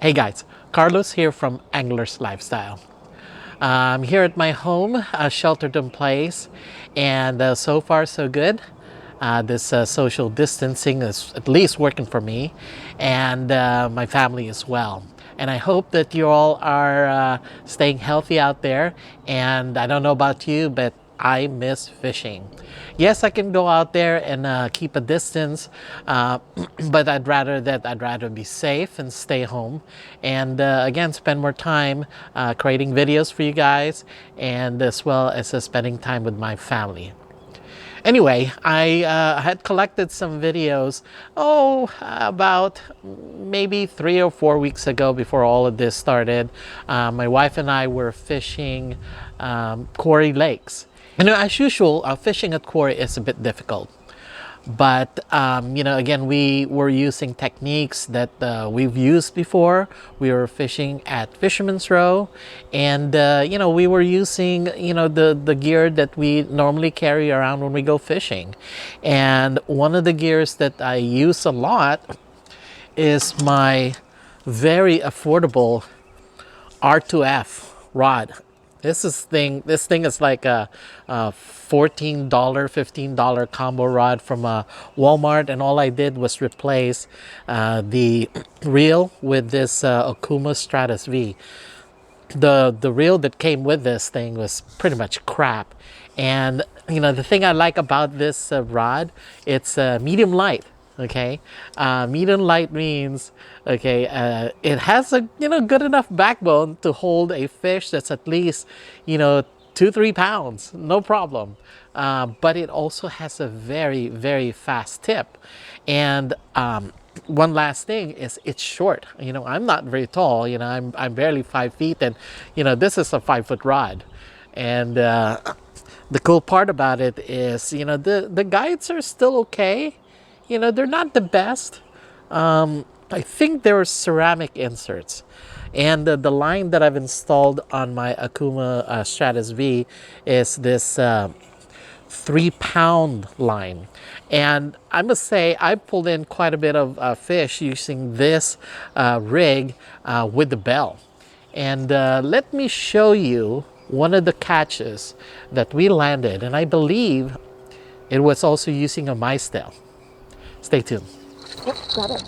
Hey guys, Carlos here from Angler's Lifestyle. I'm here at my home, sheltered in place, and so far so good. This social distancing is at least working for me and my family as well. And I hope that you all are staying healthy out there. And I don't know about you, but I miss fishing. Yes, I can go out there and keep a distance, but I'd rather be safe and stay home, and again spend more time creating videos for you guys, and as well as spending time with my family. Anyway, I had collected some videos, about maybe 3 or 4 weeks ago before all of this started. My wife and I were fishing Quarry Lakes. As usual, fishing at Quarry is a bit difficult. But again, we were using techniques that we've used before. We were fishing at Fisherman's Row, and we were using the gear that we normally carry around when we go fishing. And one of the gears that I use a lot is my very affordable R2F rod. This thing is like a $14, $15 combo rod from Walmart, and all I did was replace the reel with this Okuma Stratus V. The reel that came with this thing was pretty much crap, and the thing I like about this rod, it's medium light. Okay, medium light means it has a good enough backbone to hold a fish that's at least 2-3 pounds, no problem. But it also has a very, very fast tip. And one last thing is it's short. I'm not very tall. I'm barely 5 feet, and this is a 5 foot rod. And the cool part about it is the guides are still okay. They're not the best. I think they're ceramic inserts. And the line that I've installed on my Akuma Stratus V is this 3 pound line. And I must say, I pulled in quite a bit of fish using this rig with the bell. And let me show you one of the catches that we landed. And I believe it was also using a mice tail. Stay tuned. Yep, got it.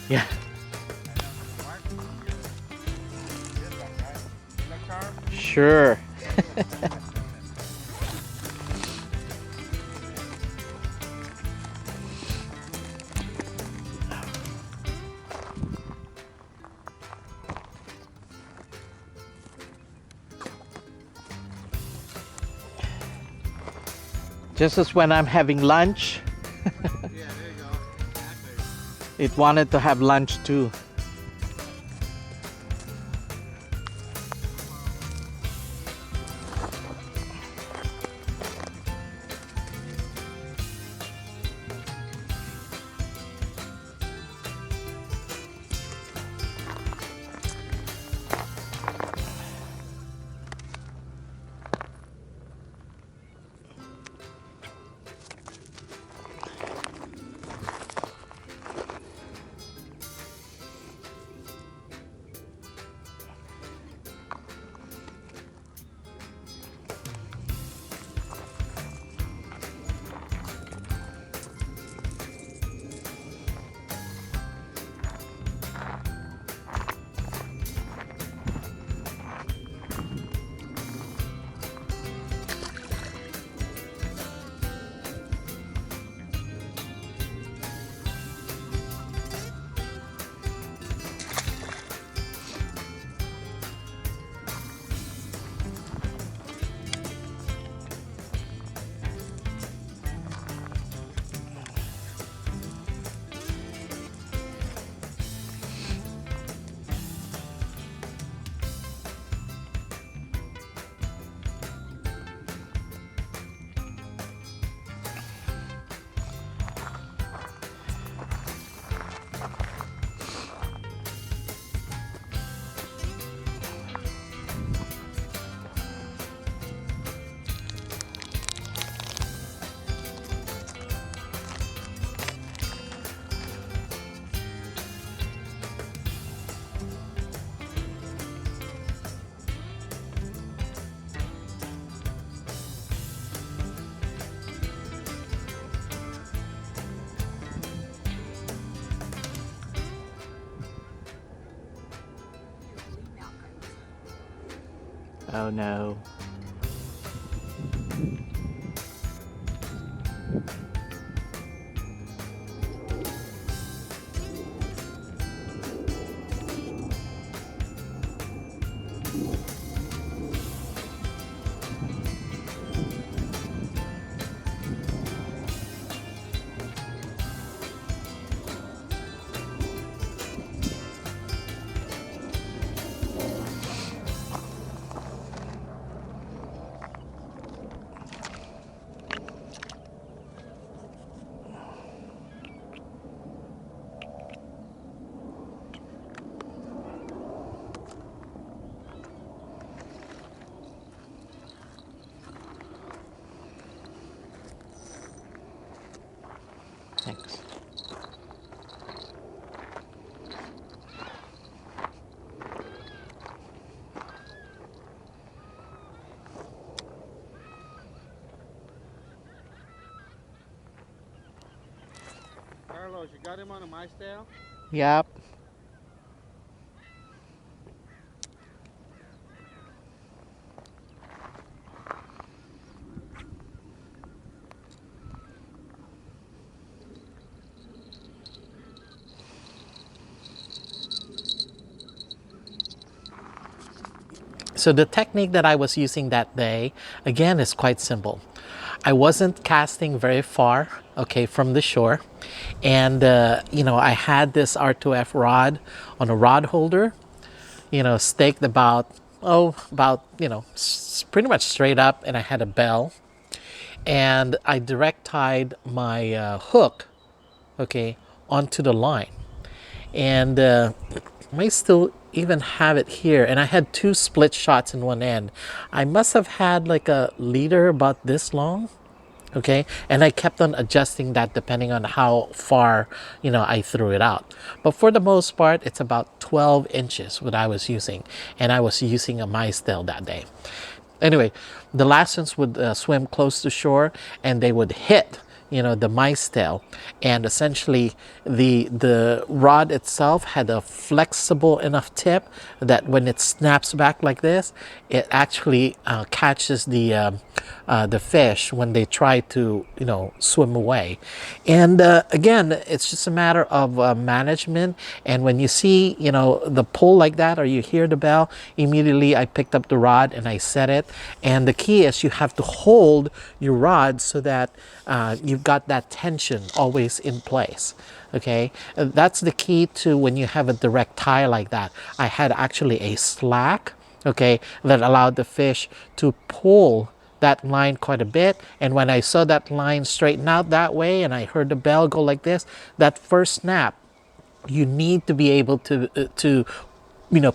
Yeah. Sure. Just as when I'm having lunch, it wanted to have lunch too. Oh no. Thanks. Carlos, you got him on a my style? Yep. So the technique that I was using that day, again, is quite simple. I wasn't casting very far, okay, from the shore. And, I had this R2F rod on a rod holder, staked pretty much straight up, and I had a bell. And I direct tied my hook, okay, onto the line. And I may still even have it here. And I had two split shots in one end. I must have had like a leader about this long. Okay, and I kept on adjusting that depending on how far I threw it out. But for the most part, it's about 12 inches what I was using, and I was using a MyStell that day. Anyway, the last ones would swim close to shore, and they would hit the mice tail, and essentially the rod itself had a flexible enough tip that when it snaps back like this, it actually catches the fish when they try to swim away. And again, it's just a matter of management. And when you see the pull like that, or you hear the bell, immediately I picked up the rod and I set it. And the key is you have to hold your rod so that you've got that tension always in place. Okay, that's the key to when you have a direct tie like that. I had actually a slack, okay, that allowed the fish to pull that line quite a bit. And when I saw that line straighten out that way and I heard the bell go like this, that first snap, you need to be able to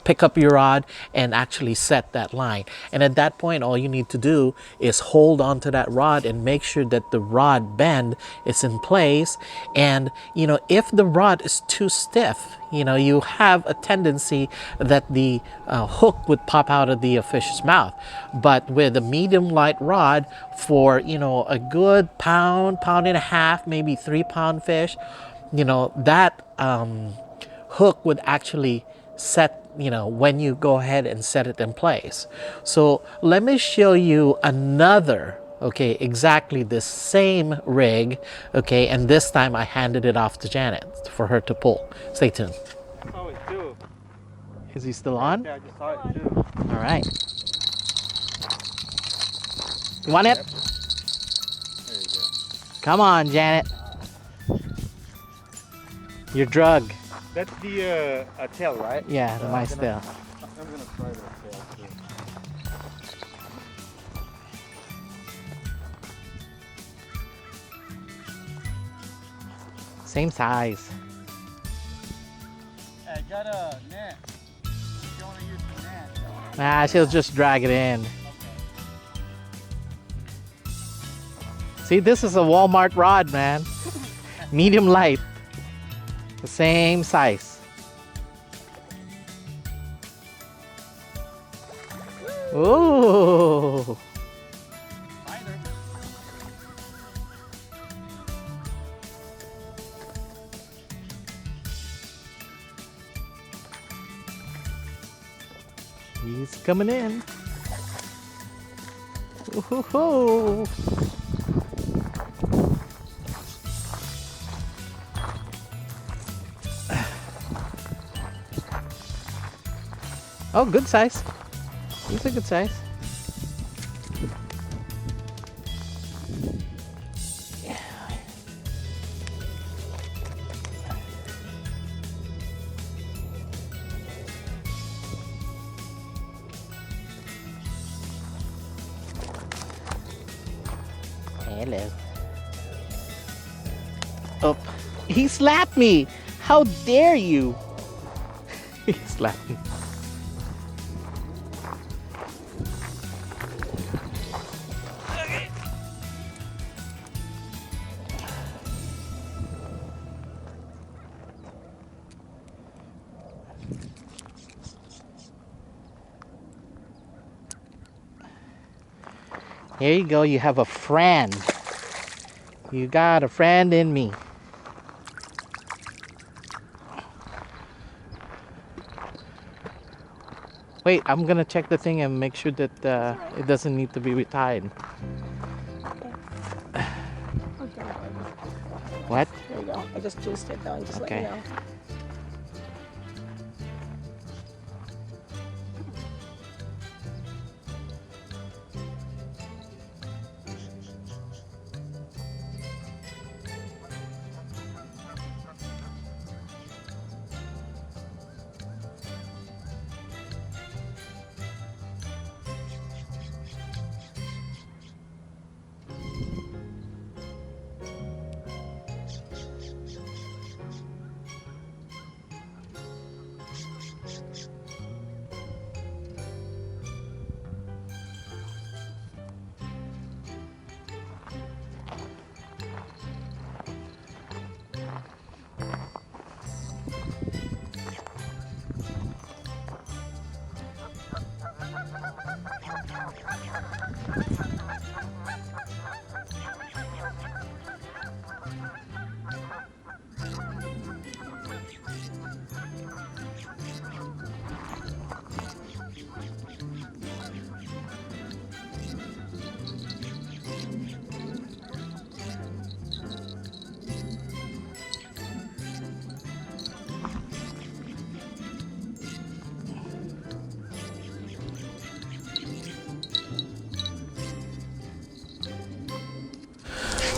pick up your rod and actually set that line. And at that point, all you need to do is hold onto that rod and make sure that the rod bend is in place. And if the rod is too stiff, you have a tendency that the hook would pop out of the fish's mouth. But with a medium light rod for a good pound and a half, maybe 3 pound fish, that hook would actually set when you go ahead and set it in place. So let me show you another, okay, exactly the same rig, okay, and this time I handed it off to Janet for her to pull. Stay tuned. Oh, it's two. Is he still on? Yeah, I just saw it too. All right. You want it? Yep. There you go. Come on, Janet. Your drug. That's the tail, right? Yeah, the mice tail. I'm gonna try the tail too. Same size. I got a net. If you want to use the net. Nah, she'll just drag it in. See, this is a Walmart rod, man. Medium light. The same size. Ooh. He's coming in. Ooh-hoo-hoo. Oh, good size. He's a good size. Hello. Oh, he slapped me. How dare you? He slapped me. Here you go. You have a friend. You got a friend in me. Wait, I'm gonna check the thing and make sure that it doesn't need to be retied. Okay. What? There you go. I just juiced it though, and just Okay. let you know.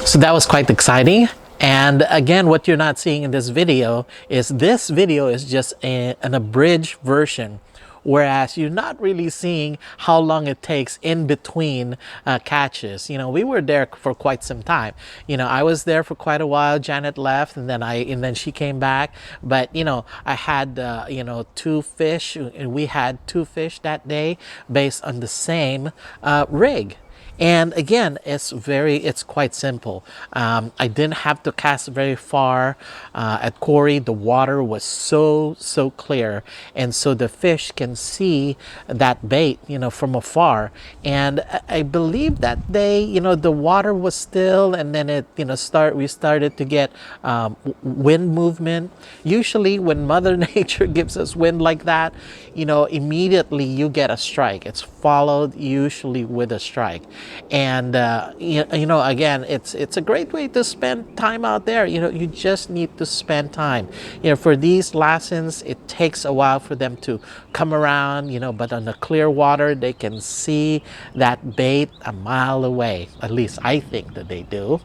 So that was quite exciting. And again, what you're not seeing in this video is just an abridged version. Whereas you're not really seeing how long it takes in between catches. You know, we were there for quite some time. You know, I was there for quite a while. Janet left, and then she came back. But you know, I had two fish, and we had two fish that day based on the same rig. And again, it's quite simple. I didn't have to cast very far. At Quarry, the water was so clear, and so the fish can see that bait, you know, from afar. And I believe that day, you know, the water was still, and then we started to get wind movement. Usually, when Mother Nature gives us wind like that, you know, immediately you get a strike. It's followed usually with a strike. And you know, again, it's a great way to spend time out there. You know, you just need to spend time. You know, for these lessons, it takes a while for them to come around, you know, but on the clear water, they can see that bait a mile away. At least I think that they do.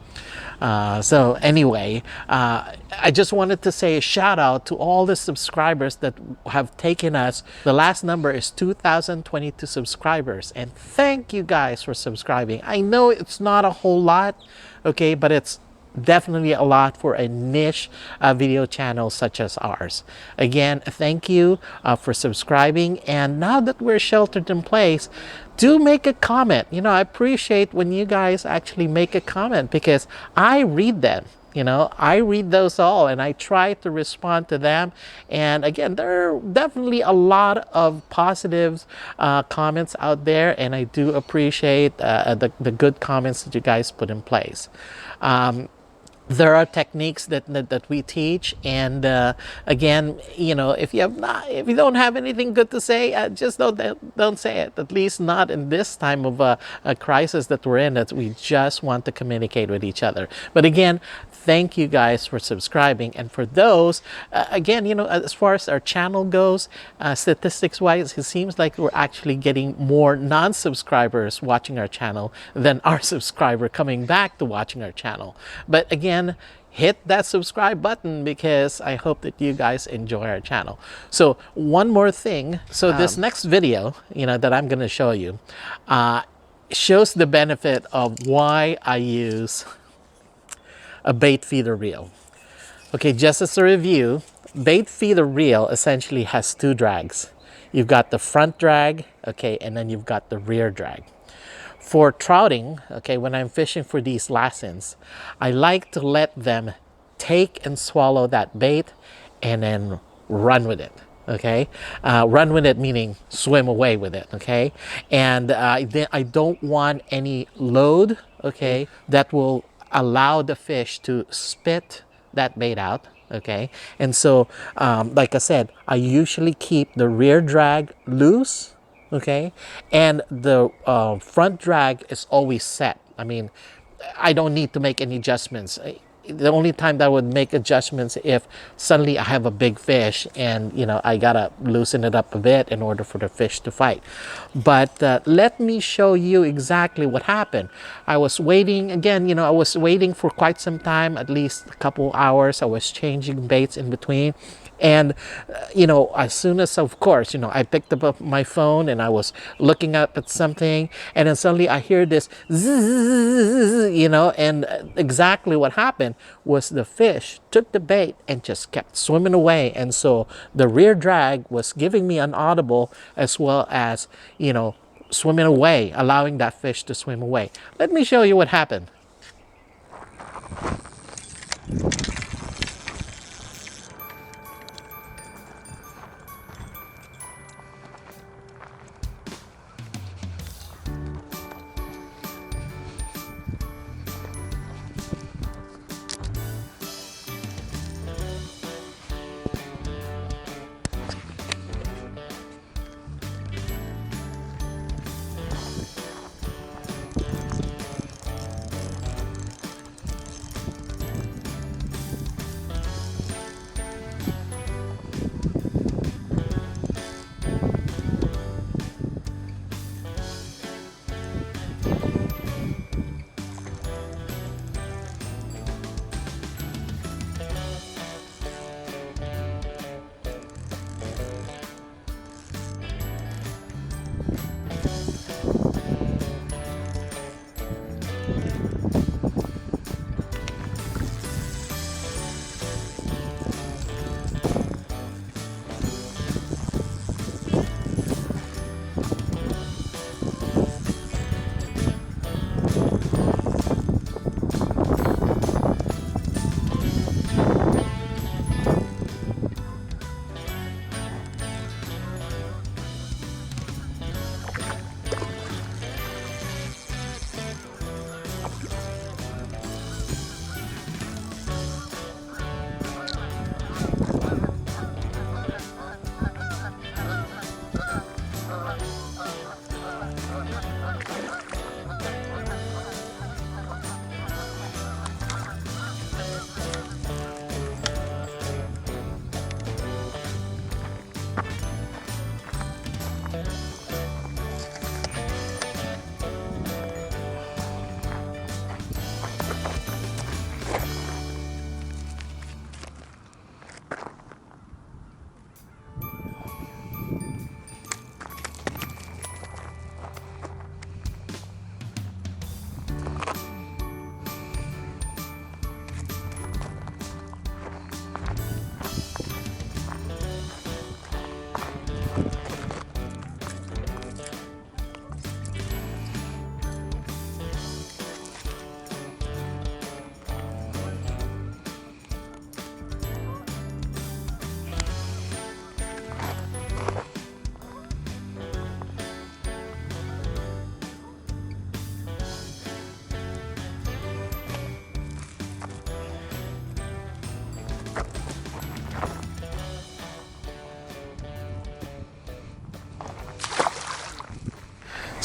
So anyway, I just wanted to say a shout out to all the subscribers that have taken us. The last number is 2,022 subscribers, and thank you guys for subscribing. I know it's not a whole lot, okay, but it's definitely a lot for a niche video channel such as ours. Again, thank you for subscribing. And now that we're sheltered in place, do make a comment. You know, I appreciate when you guys actually make a comment, because I read them. You know, I read those all, and I try to respond to them. And again, there are definitely a lot of positive comments out there, and I do appreciate the good comments that you guys put in place. There are techniques that we teach, and again, you know, if you don't have anything good to say, just don't say it. At least not in this time of a crisis that we're in. That we just want to communicate with each other. But again, thank you guys for subscribing, and for those, again, you know, as far as our channel goes, statistics wise, it seems like we're actually getting more non-subscribers watching our channel than our subscriber coming back to watching our channel. But again, hit that subscribe button because I hope that you guys enjoy our channel. So one more thing. So this next video, you know, that I'm going to show you, shows the benefit of why I use a bait feeder reel. Okay, just as a review, bait feeder reel essentially has two drags. You've got the front drag, okay, and then you've got the rear drag. For trouting, okay, when I'm fishing for these lessons, I like to let them take and swallow that bait and then run with it, okay? Run with it meaning swim away with it, okay? And I don't want any load, okay, that will allow the fish to spit that bait out, okay? And so, like I said, I usually keep the rear drag loose, okay, and the front drag is always set. I mean, I don't need to make any adjustments. The only time that I would make adjustments if suddenly I have a big fish and, you know, I gotta loosen it up a bit in order for the fish to fight. But let me show you exactly what happened. I was waiting again, you know, I was waiting for quite some time, at least a couple hours. I was changing baits in between. And, you know, as soon as, of course, you know, I picked up my phone and I was looking up at something, and then suddenly I hear this zzz, you know, and exactly what happened was the fish took the bait and just kept swimming away. And so the rear drag was giving me an audible as well as, you know, swimming away, allowing that fish to swim away. Let me show you what happened.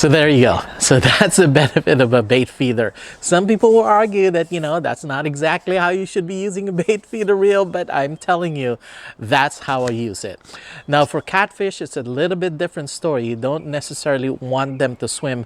So there you go. So that's the benefit of a bait feeder. Some people will argue that, that's not exactly how you should be using a bait feeder reel, but I'm telling you, that's how I use it. Now for catfish, it's a little bit different story. You don't necessarily want them to swim,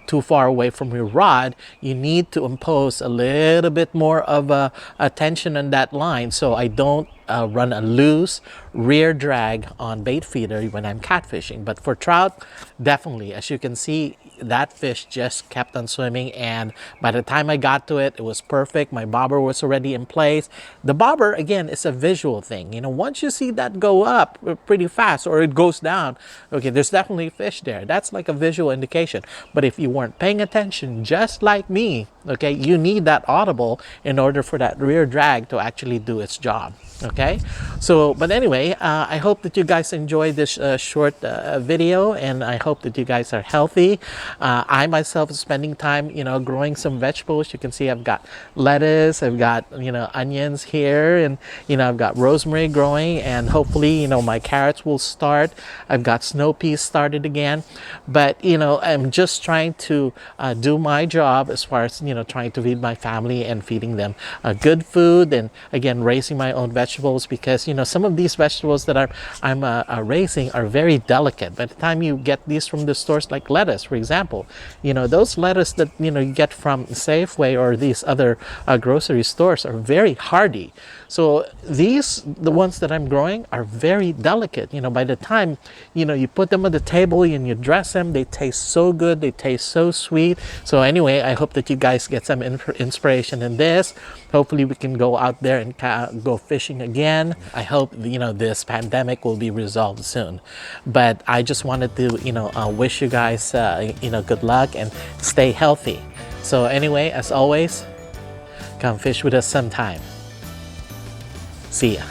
too far away from your rod. You need to impose a little bit more of a tension on that line. So I don't run a loose rear drag on bait feeder when I'm catfishing. But for trout, definitely, as you can see, that fish just kept on swimming, and by the time I got to it, it was perfect. My bobber was already in place. The bobber, again, is a visual thing. Once you see that go up pretty fast or it goes down, okay, there's definitely fish there. That's like a visual indication. But if you weren't paying attention, just like me, okay, you need that audible in order for that rear drag to actually do its job. Okay, so but anyway, I hope that you guys enjoyed this short video, and I hope that you guys are healthy. I myself is spending time growing some vegetables. You can see I've got lettuce, I've got onions here, and I've got rosemary growing, and hopefully my carrots will start. I've got snow peas started again, but I'm just trying to do my job as far as trying to feed my family and feeding them good food, and again raising my own vegetables, because some of these vegetables that I'm raising are very delicate. By the time you get these from the stores, like lettuce for example, those lettuce that you get from Safeway or these other grocery stores are very hardy. So the ones that I'm growing are very delicate. By the time you put them on the table and you dress them, they taste so good, they taste so sweet. So anyway, I hope that you guys get some inspiration in this. Hopefully we can go out there and go fishing again. I hope this pandemic will be resolved soon. But I just wanted to wish you guys good luck and stay healthy. So anyway, as always, come fish with us sometime. See ya.